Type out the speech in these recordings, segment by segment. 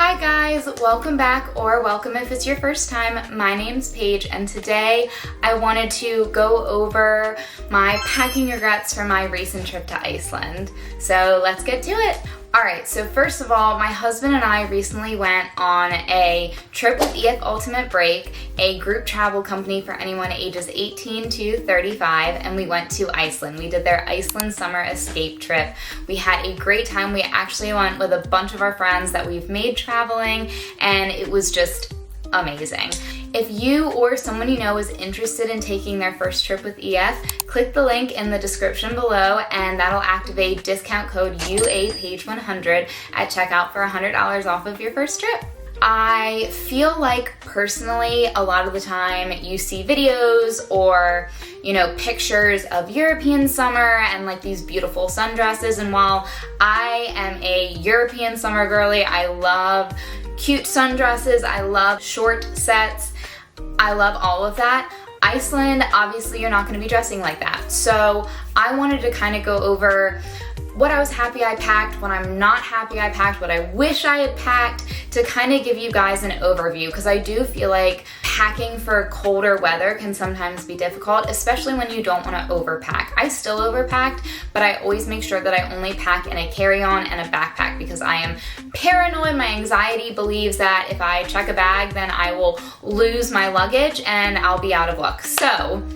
Hi guys, welcome back, or welcome if it's your first time. My name's Paige, and today I wanted to go over my packing regrets for my recent trip to Iceland. So let's get to it. Alright, so first of all, my husband and I recently went on a trip with EF Ultimate Break, a group travel company for anyone ages 18 to 35, and we went to Iceland. We did their Iceland summer escape trip. We had a great time. We actually went with a bunch of our friends that we've made traveling, and it was just amazing. If you or someone you know is interested in taking their first trip with EF, click the link in the description below and that'll activate discount code UAPAGE100 at checkout for $100 off of your first trip. I feel like personally a lot of the time you see videos or pictures of European summer and like these beautiful sundresses, and while I am a European summer girly, I love cute sundresses, I love short sets, I love all of that. Iceland, obviously you're not going to be dressing like that. So I wanted to kind of go over what I was happy I packed, what I'm not happy I packed, what I wish I had packed, to kind of give you guys an overview, because I do feel like packing for colder weather can sometimes be difficult, especially when you don't want to overpack. I still overpacked, but I always make sure that I only pack in a carry-on and a backpack because I am paranoid. My anxiety believes that if I check a bag, then I will lose my luggage and I'll be out of luck. So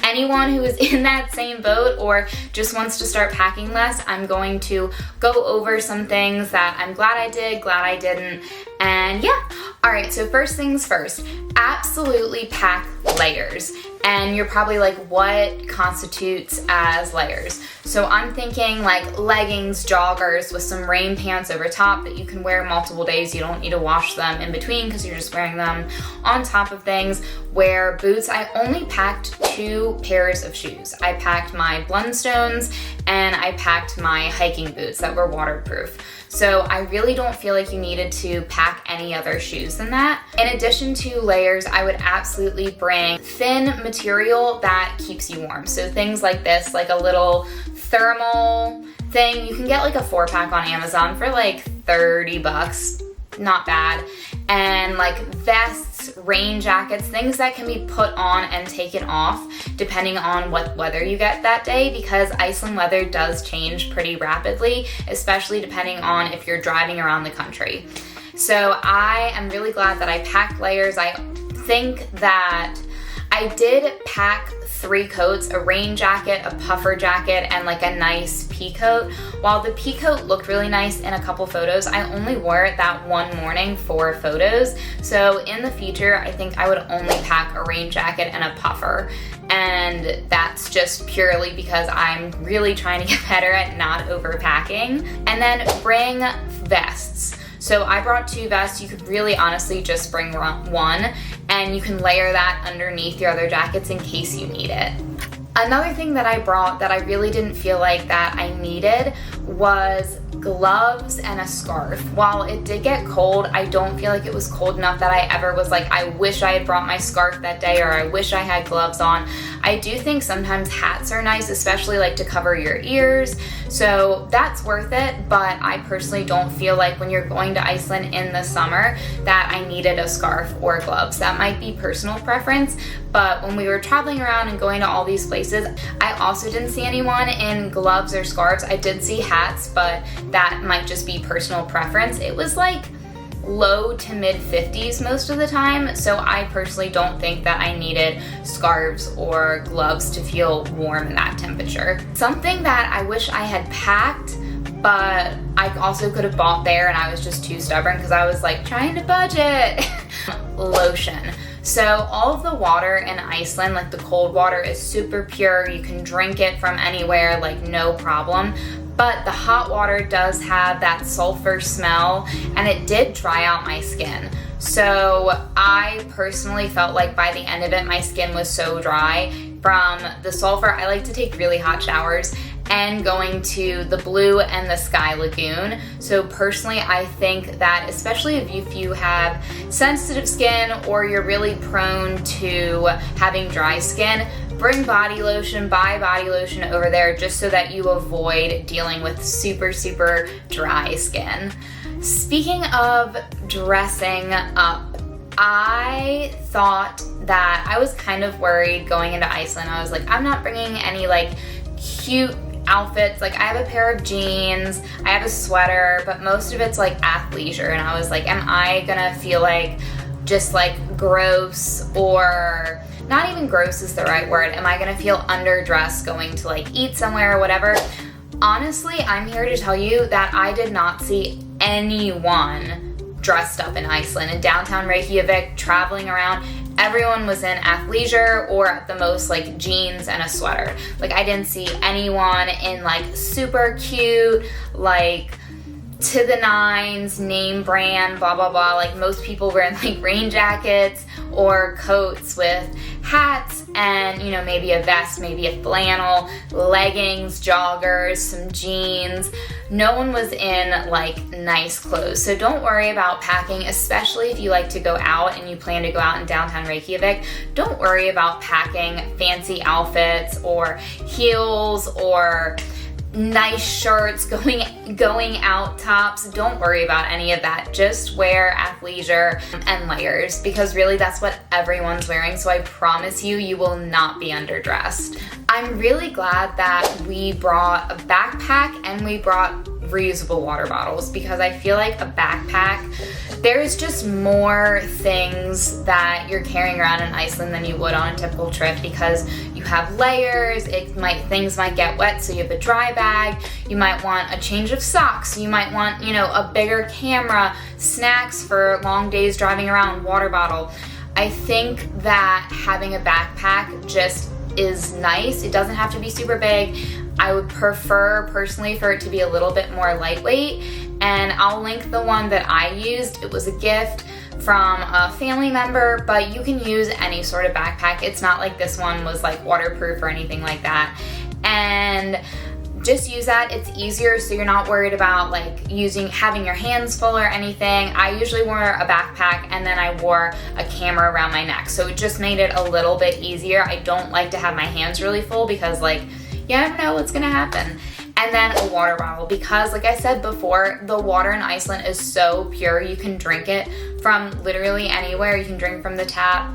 anyone who is in that same boat or just wants to start packing less, I'm going to go over some things that I'm glad I did, glad I didn't, and yeah. Alright, so first things first, absolutely pack layers. And you're probably like, what constitutes as layers? So I'm thinking like leggings, joggers with some rain pants over top that you can wear multiple days. You don't need to wash them in between because you're just wearing them on top of things. Wear boots. I only packed 2 pairs of shoes. I packed my Blundstones and I packed my hiking boots that were waterproof. So I really don't feel like you needed to pack any other shoes than that. In addition to layers, I would absolutely bring thin material that keeps you warm. So things like this, like a little thermal thing. You can get like a 4-pack on Amazon for like 30 bucks. Not bad. And like vests, rain jackets, things that can be put on and taken off depending on what weather you get that day, because Iceland weather does change pretty rapidly, especially depending on if you're driving around the country. So I am really glad that I packed layers. I think that I did pack 3 coats, a rain jacket, a puffer jacket, and like a nice pea coat. While the pea coat looked really nice in a couple photos, I only wore it that one morning for photos. So in the future, I think I would only pack a rain jacket and a puffer. And that's just purely because I'm really trying to get better at not overpacking. And then bring vests. So I brought 2 vests. You could really honestly just bring one, and you can layer that underneath your other jackets in case you need it. Another thing that I brought that I really didn't feel like that I needed was gloves and a scarf. While it did get cold, I don't feel like it was cold enough that I ever was like, I wish I had brought my scarf that day, or I wish I had gloves on. I do think sometimes hats are nice, especially like to cover your ears, so that's worth it, but I personally don't feel like when you're going to Iceland in the summer that I needed a scarf or gloves. That might be personal preference, but when we were traveling around and going to all these places, I also didn't see anyone in gloves or scarves. I did see hats, but that might just be personal preference. It was like low to mid 50s most of the time, so I personally don't think that I needed scarves or gloves to feel warm in that temperature. Something that I wish I had packed, but I also could have bought there and I was just too stubborn because I was like trying to budget. Lotion. So all of the water in Iceland, like the cold water, is super pure. You can drink it from anywhere, like no problem. But the hot water does have that sulfur smell, and it did dry out my skin. So I personally felt like by the end of it, my skin was so dry from the sulfur. I like to take really hot showers and going to the Blue and the Sky Lagoon. So personally, I think that especially if you have sensitive skin or you're really prone to having dry skin, bring body lotion, buy body lotion over there just so that you avoid dealing with super, super dry skin. Speaking of dressing up, I thought that I was kind of worried going into Iceland. I was like, I'm not bringing any like cute outfits. Like I have a pair of jeans, I have a sweater, but most of it's like athleisure. And I was like, am I gonna feel like just like gross, or not even gross is the right word. Am I gonna feel underdressed going to like eat somewhere or whatever? Honestly, I'm here to tell you that I did not see anyone dressed up in Iceland. In downtown Reykjavik, traveling around, everyone was in athleisure or at the most like jeans and a sweater. Like I didn't see anyone in like super cute, like to the nines, name brand, blah, blah, blah. Like most people were in like rain jackets or coats with hats and, you know, maybe a vest, maybe a flannel, leggings, joggers, some jeans. No one was in like nice clothes. So don't worry about packing, especially if you like to go out and you plan to go out in downtown Reykjavik. Don't worry about packing fancy outfits or heels or nice shirts, going out tops. Don't worry about any of that. Just wear athleisure and layers, because really that's what everyone's wearing. So I promise you, you will not be underdressed. I'm really glad that we brought a backpack and we brought reusable water bottles, because I feel like a backpack, there's just more things that you're carrying around in Iceland than you would on a typical trip, because you have layers, things might get wet, so you have a dry bag, you might want a change of socks, you might want, you know, a bigger camera, snacks for long days driving around, water bottle. I think that having a backpack just is nice. It doesn't have to be super big. I would prefer personally for it to be a little bit more lightweight, and I'll link the one that I used. It was a gift from a family member, but you can use any sort of backpack. It's not like this one was like waterproof or anything like that. And just use that. It's easier, so you're not worried about like having your hands full or anything. I usually wore a backpack and then I wore a camera around my neck, so it just made it a little bit easier. I don't like to have my hands really full, because like you never know what's gonna happen. And then a water bottle, because like I said before, the water in Iceland is so pure. You can drink it from literally anywhere. You can drink from the tap.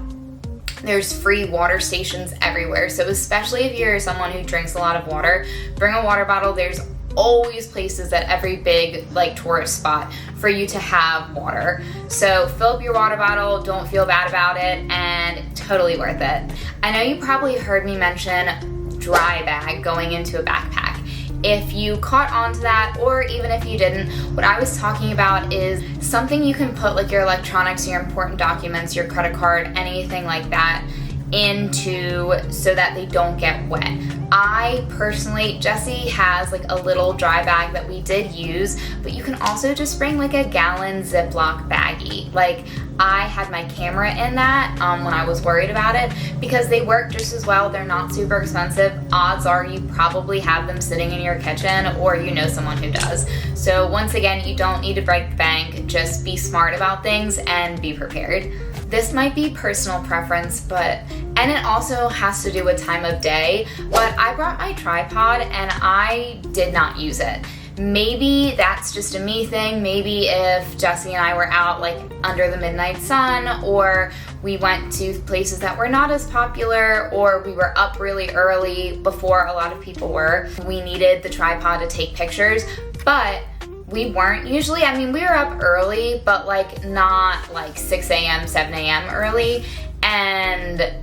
There's free water stations everywhere. So especially if you're someone who drinks a lot of water, bring a water bottle. There's always places at every big like tourist spot for you to have water. So fill up your water bottle, don't feel bad about it, and totally worth it. I know you probably heard me mention dry bag going into a backpack. If you caught on to that, or even if you didn't, what I was talking about is something you can put like your electronics, your important documents, your credit card, anything like that into, so that they don't get wet. I personally, Jessie has like a little dry bag that we did use, but you can also just bring like a gallon Ziploc baggie. Like I had my camera in that when I was worried about it, because they work just as well. They're not super expensive. Odds are you probably have them sitting in your kitchen, or you know someone who does. So once again, you don't need to break the bank. Just be smart about things and be prepared. This might be personal preference, and it also has to do with time of day, but I brought my tripod and I did not use it. Maybe that's just a me thing. Maybe if Jessie and I were out like under the midnight sun, or we went to places that were not as popular, or we were up really early before a lot of people were, we needed the tripod to take pictures. But we weren't usually, I mean, we were up early, but like not like 6 a.m., 7 a.m. early. And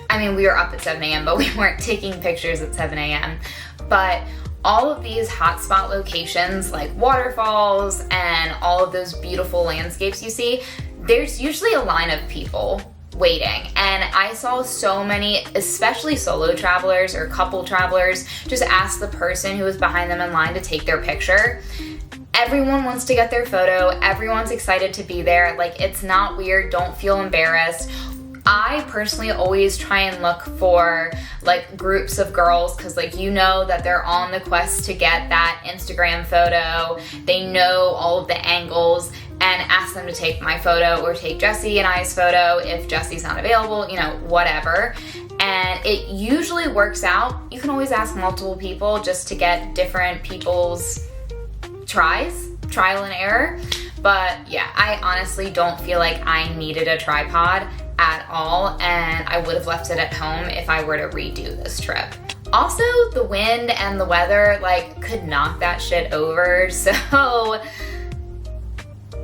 I mean, we were up at 7 a.m., but we weren't taking pictures at 7 a.m. But all of these hotspot locations like waterfalls and all of those beautiful landscapes you see, there's usually a line of people waiting. And I saw so many, especially solo travelers or couple travelers, just ask the person who was behind them in line to take their picture. Everyone wants to get their photo. Everyone's excited to be there. Like, it's not weird. Don't feel embarrassed. I personally always try and look for like groups of girls, because like you know that they're on the quest to get that Instagram photo. They know all of the angles, and ask them to take my photo or take Jessie and I's photo if Jessie's not available, you know, whatever. And it usually works out. You can always ask multiple people just to get different people's tries. trial and error. But yeah, I honestly don't feel like I needed a tripod at all, and I would have left it at home if I were to redo this trip. Also, the wind and the weather like could knock that shit over, so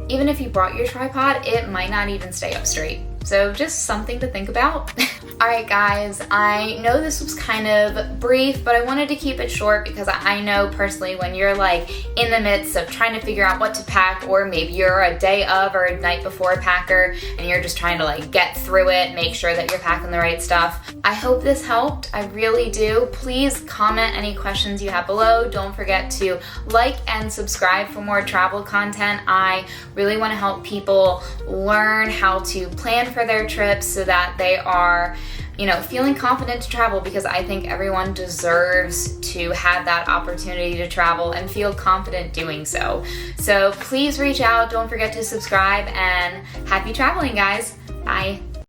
even if you brought your tripod, it might not even stay up straight. So just something to think about. All right, guys, I know this was kind of brief, but I wanted to keep it short because I know personally when you're like in the midst of trying to figure out what to pack, or maybe you're a day of or a night before packer and you're just trying to like get through it, make sure that you're packing the right stuff. I hope this helped. I really do. Please comment any questions you have below. Don't forget to like and subscribe for more travel content. I really want to help people learn how to plan for their trips so that they are, you know, feeling confident to travel, because I think everyone deserves to have that opportunity to travel and feel confident doing so. So please reach out. Don't forget to subscribe, and happy traveling, guys. Bye.